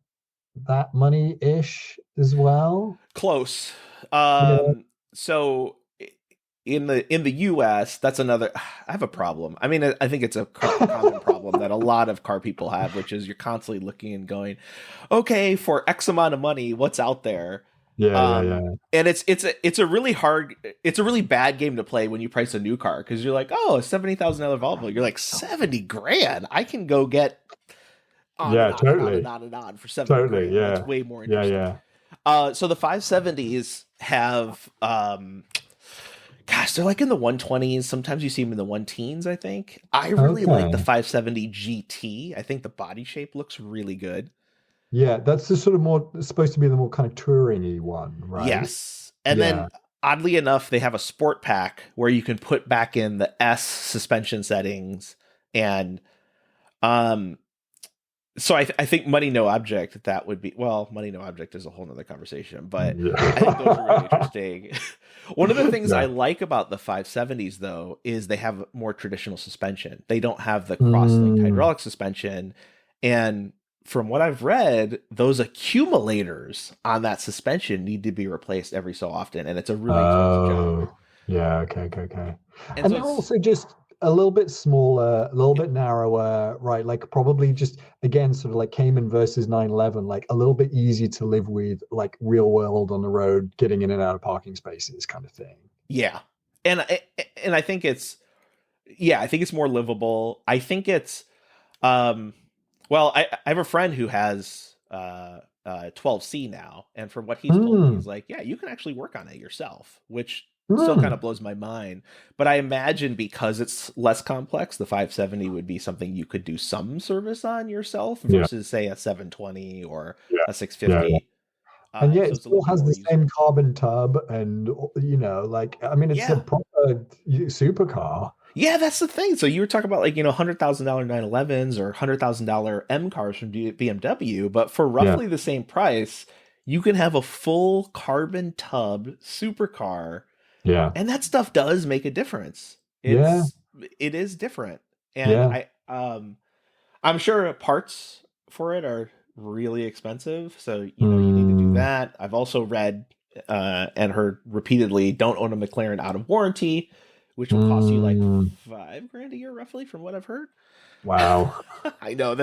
that money-ish as well. Close. Yeah. So in the US, that's another. I have a problem. I mean, I think it's a common problem that a lot of car people have, which is you're constantly looking and going, okay, for X amount of money, what's out there? Yeah. And it's a really hard, it's a really bad game to play when you price a new car because you're like, oh, a $70,000 Volvo. You're like 70 grand. I can go get on and Yeah, on and on and totally. on and on for 70 Totally. grand. That's Yeah. way more Yeah, interesting. yeah. So the 570s have, gosh, they're like in the 120s. Sometimes you see them in the 1-teens, I think. I really like the 570 GT. I think the body shape looks really good. Yeah, that's the sort of more supposed to be the more kind of touring-y one, right? Yes. And then oddly enough, they have a sport pack where you can put back in the S suspension settings. And so I think Money No Object, that would be, well, Money No Object is a whole nother conversation, but I think those are really interesting. One of the things I like about the 570s, though, is they have more traditional suspension. They don't have the cross-linked hydraulic suspension. And from what I've read, those accumulators on that suspension need to be replaced every so often. And it's a really expensive job. Yeah, okay. And And so they're also just a little bit smaller, a little bit narrower, right? Like probably just again, sort of like Cayman versus 911, like a little bit easier to live with, like real world on the road, getting in and out of parking spaces, kind of thing. Yeah, and I think it's I think it's more livable. I think it's well, I have a friend who has 12C now, and from what he's told me, he's like, yeah, you can actually work on it yourself, which still kind of blows my mind. But I imagine because it's less complex, the 570 would be something you could do some service on yourself versus say a 720 or a 650. And So it it's a still little has more the usable. same carbon tub, and like I mean, it's a proper supercar. Yeah, that's the thing. So you were talking about like, $100,000 911s or $100,000 M cars from BMW, but for roughly the same price, you can have a full carbon tub supercar. Yeah. And that stuff does make a difference. Yeah. It is different. And I'm sure parts for it are really expensive. So, you need to do that. I've also read and heard repeatedly, don't own a McLaren out of warranty, which will cost you like $5,000 a year, roughly, from what I've heard. Wow. I know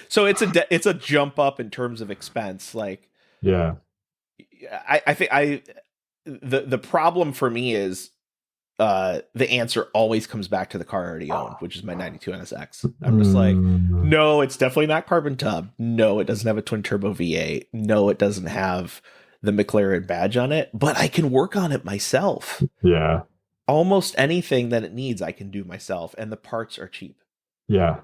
so it's a jump up in terms of expense. Like, I think the problem for me is the answer always comes back to the car I already own, which is my 92 NSX. I'm just like, no, it's definitely not carbon tub. No, it doesn't have a twin turbo V8. No, it doesn't have the McLaren badge on it, but I can work on it myself. Yeah. Almost anything that it needs, I can do myself, and the parts are cheap. Yeah.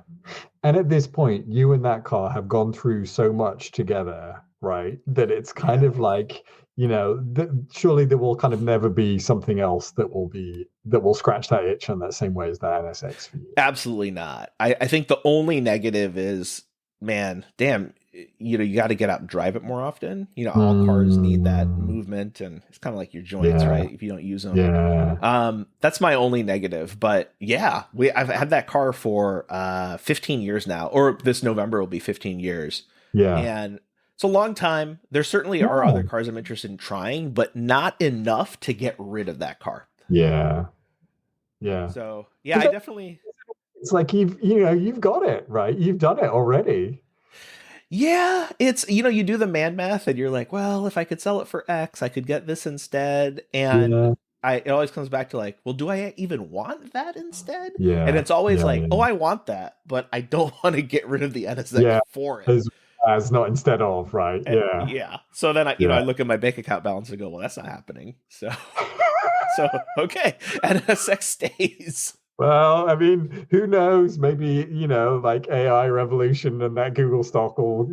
And at this point, you and that car have gone through so much together, right? That it's kind of like, surely there will kind of never be something else that will scratch that itch in that same way as the NSX for you. Absolutely not. I think the only negative is, man, damn, you got to get out and drive it more often. All cars need that movement, and it's kind of like your joints, right? If you don't use them. Yeah. That's my only negative. But yeah, I've had that car for 15 years now, or this November will be 15 years. Yeah. And it's a long time. There certainly are other cars I'm interested in trying, but not enough to get rid of that car. Yeah. Yeah. So yeah, I definitely. It's like you've got it, right? You've done it already. Yeah, it's, you do the man math and you're like, well, if I could sell it for X, I could get this instead. And it always comes back to like, well, do I even want that instead? Yeah. And it's always oh, I want that, but I don't want to get rid of the NSX for it. As not instead of, right? Yeah. Yeah. So then I look at my bank account balance and go, well, that's not happening. So, okay. NSX stays. Well, I mean, who knows? Maybe, like AI revolution and that Google stock will,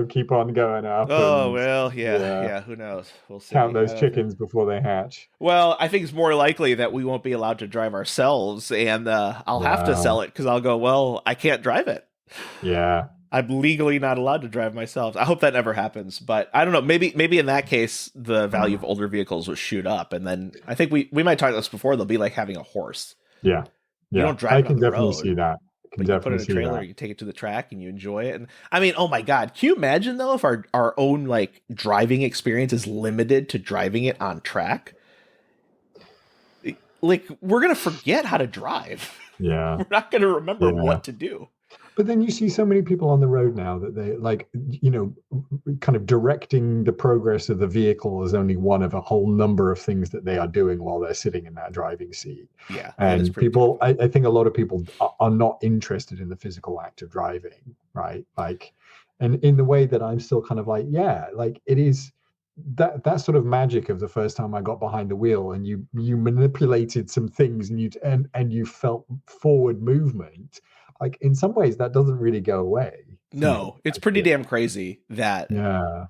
keep on going up. Oh, well, yeah. Who knows? We'll see. Count those chickens before they hatch. Well, I think it's more likely that we won't be allowed to drive ourselves, and I'll have to sell it because I'll go, well, I can't drive it. Yeah. I'm legally not allowed to drive myself. I hope that never happens, but I don't know. Maybe in that case, the value of older vehicles will shoot up, and then I think we might talk about this before. They'll be like having a horse. Yeah. You don't drive. I can definitely see that. Can But you put it in a definitely see trailer, that. you take it to the track, and you enjoy it. And I mean, oh my God, can you imagine though if our own like driving experience is limited to driving it on track? Like we're gonna forget how to drive. Yeah. We're not gonna remember Yeah. what to do. But then you see so many people on the road now that they like, kind of directing the progress of the vehicle is only one of a whole number of things that they are doing while they're sitting in that driving seat. Yeah, that is And pretty people, terrifying. I think a lot of people are not interested in the physical act of driving, right? Like, and in the way that I'm still kind of like, yeah, like it is that sort of magic of the first time I got behind the wheel and you manipulated some things and you felt forward movement. Like in some ways that doesn't really go away. No, it's pretty damn crazy that Yeah.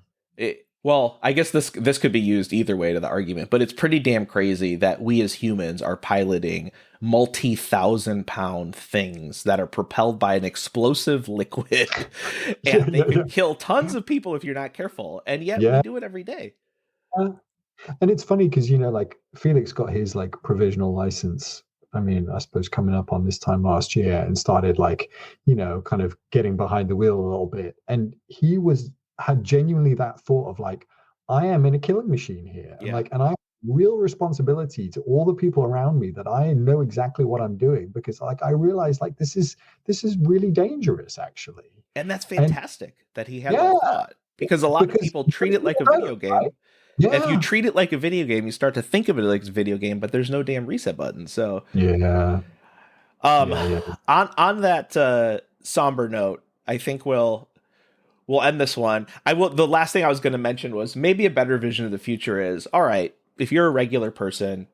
Well, I guess this could be used either way to the argument, but it's pretty damn crazy that we as humans are piloting multi-1,000-pound things that are propelled by an explosive liquid, and they could kill tons of people if you're not careful, and yet we do it every day. And it's funny because like Felix got his like provisional license. I mean, I suppose coming up on this time last year, and started like, kind of getting behind the wheel a little bit. And he had genuinely that thought of like, I am in a killing machine here. Yeah. And I have real responsibility to all the people around me that I know exactly what I'm doing, because like I realize like this is really dangerous actually. And that's fantastic that he had that thought, because a lot of people treat it like a video game. Right? Yeah. If you treat it like a video game, you start to think of it like a video game, but there's no damn reset button. So on that somber note, I think we'll end this one. The last thing I was going to mention was maybe a better vision of the future is, all right, if you're a regular person,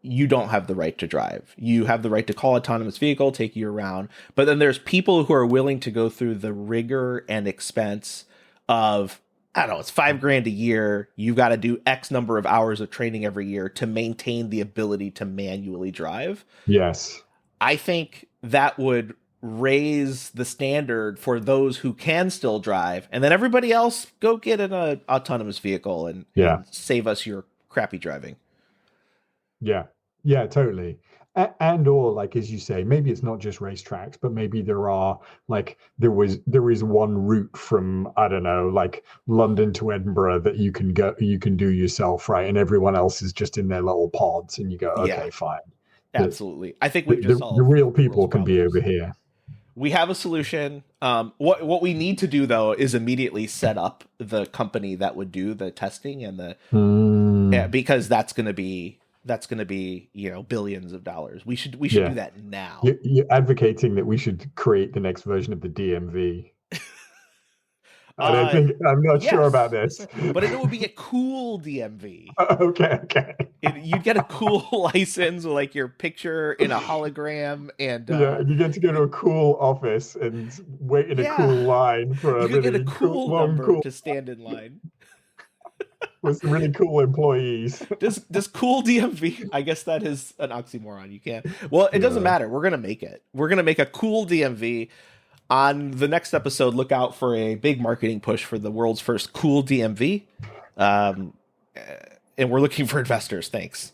you don't have the right to drive. You have the right to call autonomous vehicle, take you around. But then there's people who are willing to go through the rigor and expense of, I don't know, it's $5,000 a year. You got to do X number of hours of training every year to maintain the ability to manually drive. Yes. I think that would raise the standard for those who can still drive, and then everybody else go get an autonomous vehicle and save us your crappy driving. Yeah, totally. And or like, as you say, maybe it's not just racetracks, but maybe there is one route from, I don't know, like London to Edinburgh that you can do yourself, right? And everyone else is just in their little pods, and you go, okay, fine. Absolutely. I think we've just solved the real people can be over here. We have a solution. What we need to do though is immediately set up the company that would do the testing and because that's going to be billions of dollars. We should do that now. You're advocating that we should create the next version of the DMV. I'm not sure about this, but it would be a cool DMV. Okay. You'd get a cool license with like your picture in a hologram, and you get to go to a cool office and wait in a cool line for you get a cool number to stand in line with some really cool employees. Does cool DMV? I guess that is an oxymoron. You can't. Well, it doesn't matter. We're gonna make it. We're gonna make a cool DMV. On the next episode, look out for a big marketing push for the world's first cool DMV. And we're looking for investors. Thanks.